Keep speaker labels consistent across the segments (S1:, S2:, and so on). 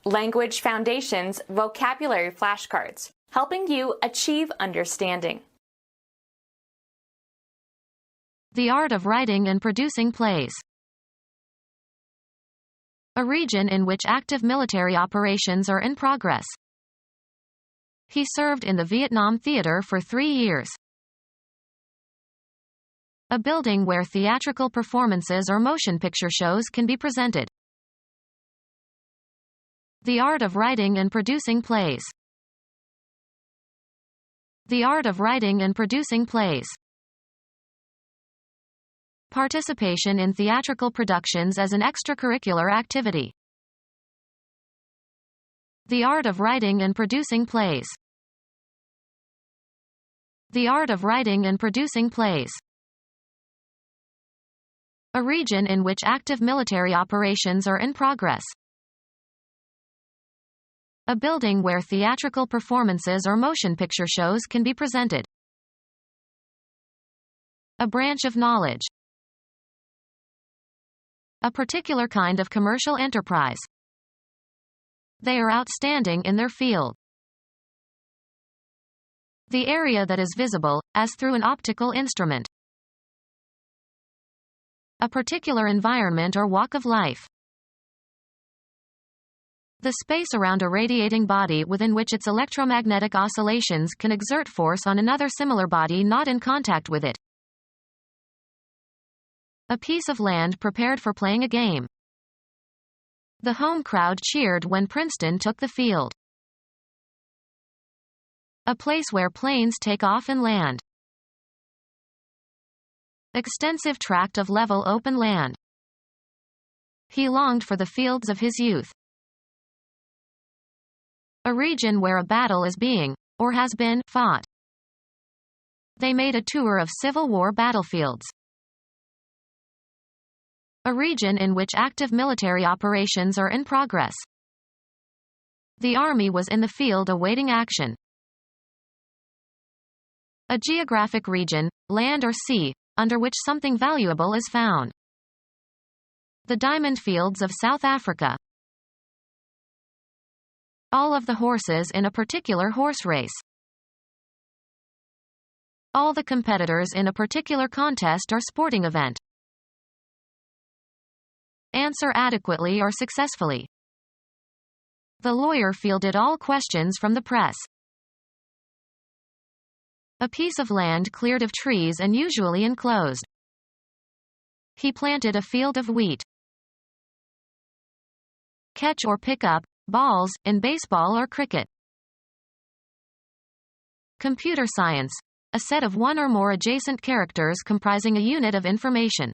S1: Language Foundations Vocabulary Flashcards, helping you achieve understanding.
S2: The art of writing and producing plays. A region in which active military operations are in progress. He served in the Vietnam Theater for 3 years. A building where theatrical performances or motion picture shows can be presented. The art of writing and producing plays. The art of writing and producing plays. Participation in theatrical productions as an extracurricular activity. The art of writing and producing plays. The art of writing and producing plays. A region in which active military operations are in progress. A building where theatrical performances or motion picture shows can be presented. A branch of knowledge. A particular kind of commercial enterprise. They are outstanding in their field. The area that is visible, as through an optical instrument. A particular environment or walk of life. The space around a radiating body within which its electromagnetic oscillations can exert force on another similar body not in contact with it. A piece of land prepared for playing a game. The home crowd cheered when Princeton took the field. A place where planes take off and land. Extensive tract of level open land. He longed for the fields of his youth. A region where a battle is being, or has been, fought. They made a tour of Civil War battlefields. A region in which active military operations are in progress. The Army was in the field awaiting action. A geographic region, land or sea, under which something valuable is found. The diamond fields of South Africa. All of the horses in a particular horse race. All the competitors in a particular contest or sporting event. Answer adequately or successfully. The lawyer fielded all questions from the press. A piece of land cleared of trees and usually enclosed. He planted a field of wheat. Catch or pick up balls in baseball or cricket. Computer science, a set of one or more adjacent characters comprising a unit of information.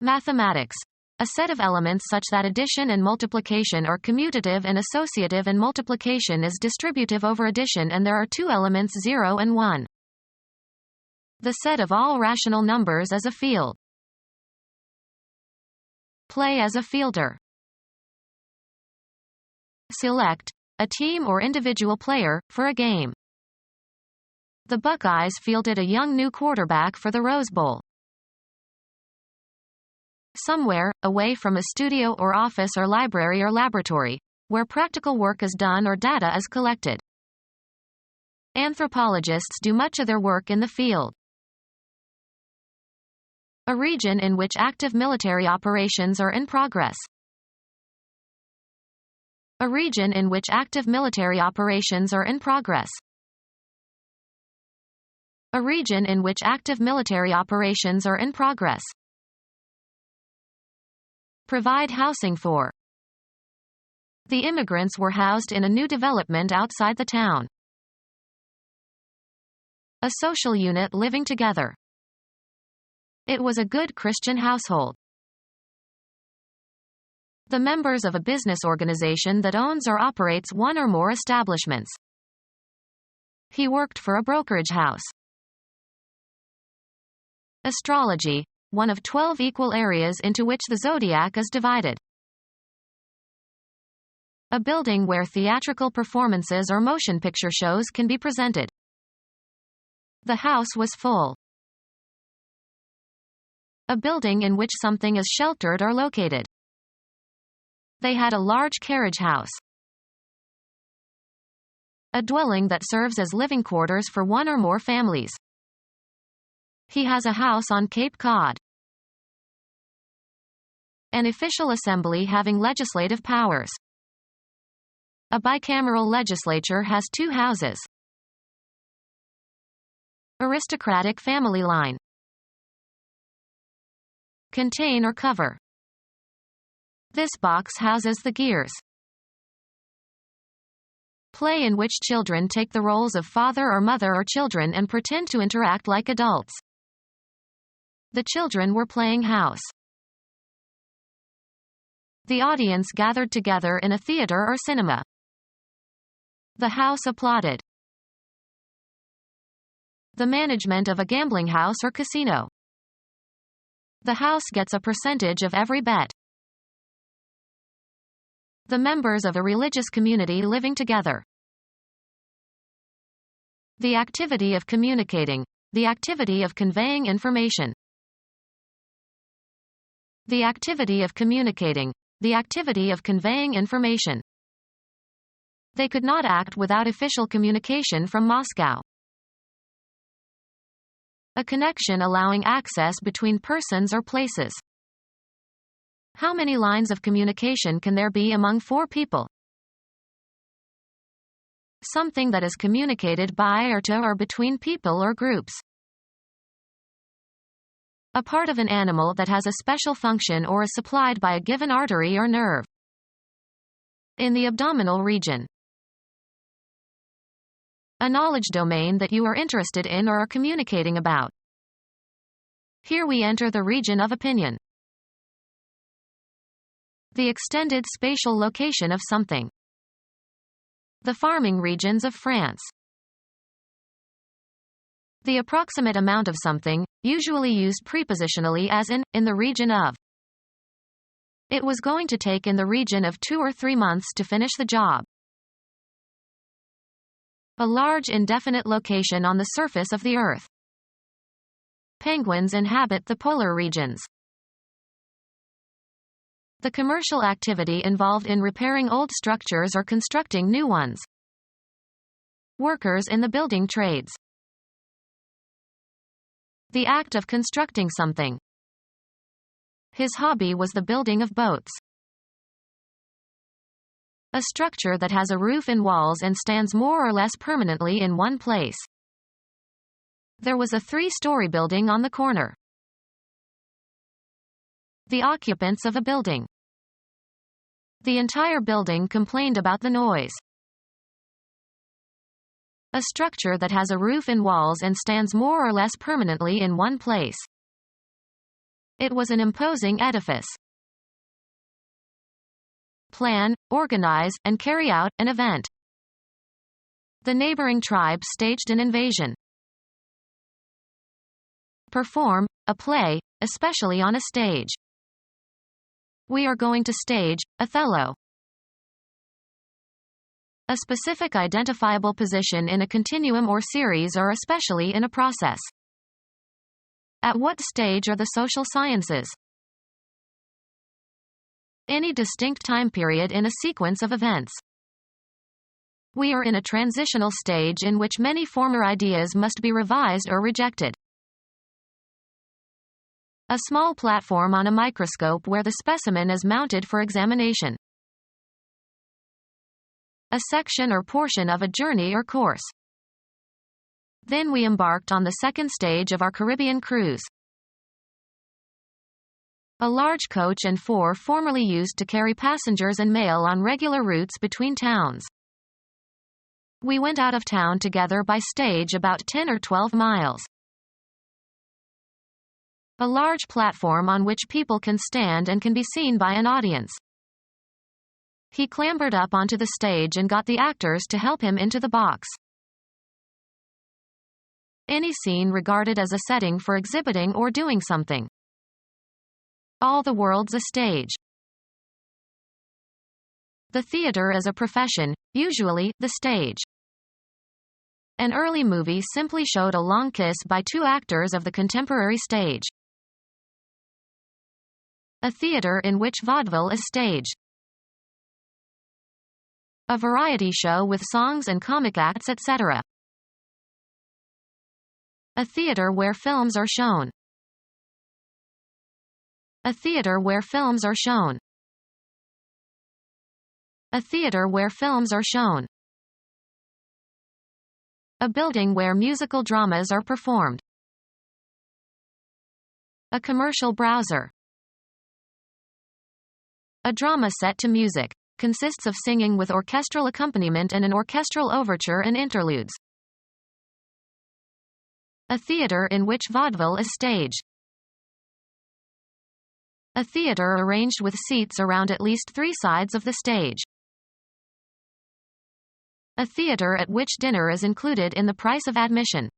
S2: Mathematics, a set of elements such that addition and multiplication are commutative and associative and multiplication is distributive over addition and there are two elements 0 and 1. The set of all rational numbers as a field. Play as a fielder. Select a team or individual player for a game. The Buckeyes fielded a young new quarterback for the Rose Bowl. Somewhere, away from a studio or office or library or laboratory, where practical work is done or data is collected. Anthropologists do much of their work in the field. A region in which active military operations are in progress. A region in which active military operations are in progress. A region in which active military operations are in progress. Provide housing for. The immigrants were housed in a new development outside the town. A social unit living together. It was a good Christian household. The members of a business organization that owns or operates one or more establishments. He worked for a brokerage house. Astrology, one of 12 equal areas into which the zodiac is divided. A building where theatrical performances or motion picture shows can be presented. The house was full. A building in which something is sheltered or located. They had a large carriage house. A dwelling that serves as living quarters for one or more families. He has a house on Cape Cod. An official assembly having legislative powers. A bicameral legislature has 2 houses. Aristocratic family line. Contain or cover. This box houses the gears. Play in which children take the roles of father or mother or children and pretend to interact like adults. The children were playing house. The audience gathered together in a theater or cinema. The house applauded. The management of a gambling house or casino. The house gets a percentage of every bet. The members of a religious community living together. The activity of communicating. The activity of conveying information. The activity of communicating. The activity of conveying information. They could not act without official communication from Moscow. A connection allowing access between persons or places. How many lines of communication can there be among 4 people? Something that is communicated by or to or between people or groups. A part of an animal that has a special function or is supplied by a given artery or nerve. In the abdominal region. A knowledge domain that you are interested in or are communicating about. Here we enter the region of opinion. The extended spatial location of something. The farming regions of France. The approximate amount of something, usually used prepositionally as in the region of. It was going to take in the region of 2 or 3 months to finish the job. A large indefinite location on the surface of the Earth. Penguins inhabit the polar regions. The commercial activity involved in repairing old structures or constructing new ones. Workers in the building trades. The act of constructing something. His hobby was the building of boats. A structure that has a roof and walls and stands more or less permanently in one place. There was a 3-story building on the corner. The occupants of a building. The entire building complained about the noise. A structure that has a roof and walls and stands more or less permanently in one place. It was an imposing edifice. Plan, organize, and carry out an event. The neighboring tribe staged an invasion. Perform a play, especially on a stage. We are going to stage Othello. A specific identifiable position in a continuum or series or especially in a process. At what stage are the social sciences? Any distinct time period in a sequence of events. We are in a transitional stage in which many former ideas must be revised or rejected. A small platform on a microscope where the specimen is mounted for examination. A section or portion of a journey or course. Then we embarked on the second stage of our Caribbean cruise. A large coach and 4 formerly used to carry passengers and mail on regular routes between towns. We went out of town together by stage about 10 or 12 miles. A large platform on which people can stand and can be seen by an audience. He clambered up onto the stage and got the actors to help him into the box. Any scene regarded as a setting for exhibiting or doing something. All the world's a stage. The theater is a profession, usually the stage. An early movie simply showed a long kiss by 2 actors of the contemporary stage. A theater in which vaudeville is staged. A variety show with songs and comic acts, etc. A theater where films are shown. A theater where films are shown. A theater where films are shown. A building where musical dramas are performed. A commercial browser. A drama set to music. Consists of singing with orchestral accompaniment and an orchestral overture and interludes. A theater in which vaudeville is staged. A theater arranged with seats around at least 3 sides of the stage. A theater at which dinner is included in the price of admission.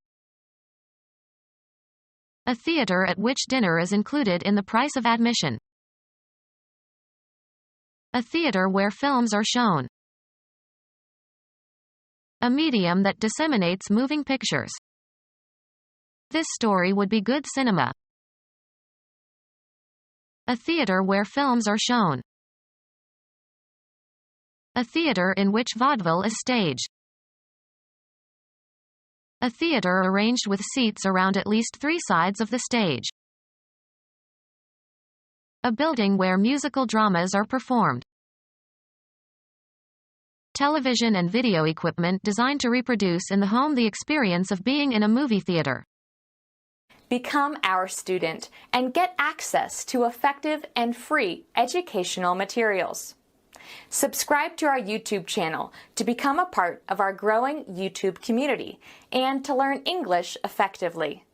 S2: A theater at which dinner is included in the price of admission. A theater where films are shown. A medium that disseminates moving pictures. This story would be good cinema. A theater where films are shown. A theater in which vaudeville is staged. A theater arranged with seats around at least 3 sides of the stage. A building where musical dramas are performed. Television and video equipment designed to reproduce in the home the experience of being in a movie theater.
S1: Become our student and get access to effective and free educational materials. Subscribe to our YouTube channel to become a part of our growing YouTube community and to learn English effectively.